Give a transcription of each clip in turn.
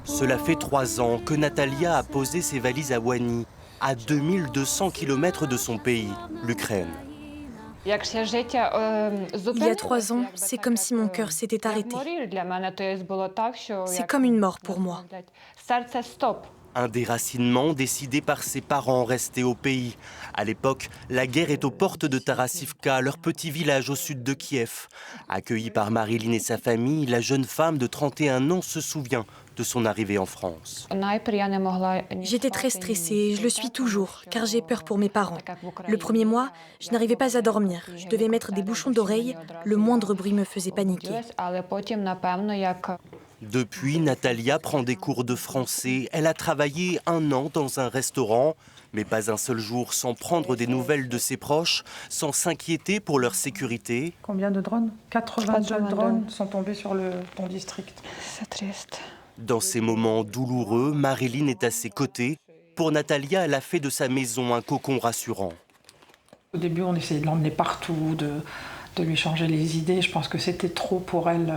Cela fait 3 ans que Natalia a posé ses valises à Wani, à 2200 km de son pays, l'Ukraine. Il y a 3 ans, c'est comme si mon cœur s'était arrêté. C'est comme une mort pour moi. Un déracinement décidé par ses parents restés au pays. À l'époque, la guerre est aux portes de Tarassivka, leur petit village au sud de Kiev. Accueillie par Marilyn et sa famille, la jeune femme de 31 ans se souvient de son arrivée en France. J'étais très stressée, je le suis toujours, car j'ai peur pour mes parents. Le premier mois, je n'arrivais pas à dormir. Je devais mettre des bouchons d'oreilles, le moindre bruit me faisait paniquer. Depuis, Natalia prend des cours de français. Elle a travaillé 1 an dans un restaurant, mais pas un seul jour sans prendre des nouvelles de ses proches, sans s'inquiéter pour leur sécurité. Combien de drones? 82 drones sont tombés sur ton district. C'est triste. Dans ces moments douloureux, Marilyn est à ses côtés. Pour Natalia, elle a fait de sa maison un cocon rassurant. Au début, on essayait de l'emmener partout, de lui changer les idées. Je pense que c'était trop pour elle.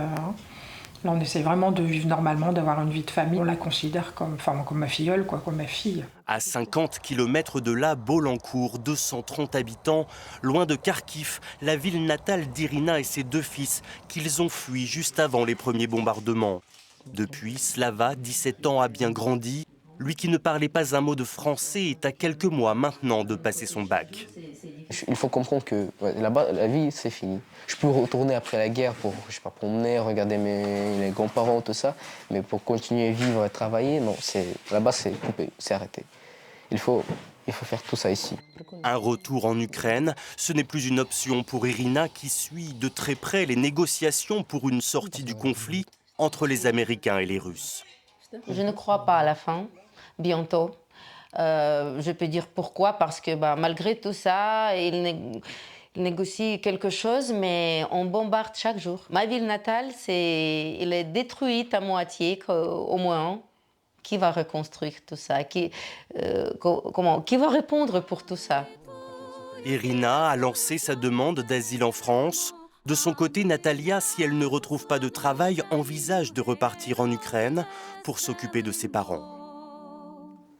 Là, on essaie vraiment de vivre normalement, d'avoir une vie de famille. On la considère comme ma filleule, comme ma fille. À 50 km de là, Bolancourt, 230 habitants, loin de Kharkiv, la ville natale d'Irina et ses 2 fils, qu'ils ont fui juste avant les premiers bombardements. Depuis, Slava, 17 ans, a bien grandi. Lui qui ne parlait pas un mot de français est à quelques mois maintenant de passer son bac. Il faut comprendre que là-bas, la vie, c'est fini. Je peux retourner après la guerre pour, promener, regarder mes grands-parents, tout ça, mais pour continuer à vivre et travailler, non, là-bas, c'est coupé, c'est arrêté. Il faut faire tout ça ici. Un retour en Ukraine, ce n'est plus une option pour Irina qui suit de très près les négociations pour une sortie du conflit entre les Américains et les Russes. Je ne crois pas à la fin, bientôt. Je peux dire pourquoi, parce que malgré tout ça, il négocie quelque chose, mais on bombarde chaque jour. Ma ville natale, elle est détruite à moitié, au moins. Qui va reconstruire tout ça? Qui va répondre pour tout ça? Irina a lancé sa demande d'asile en France. De son côté, Natalia, si elle ne retrouve pas de travail, envisage de repartir en Ukraine pour s'occuper de ses parents.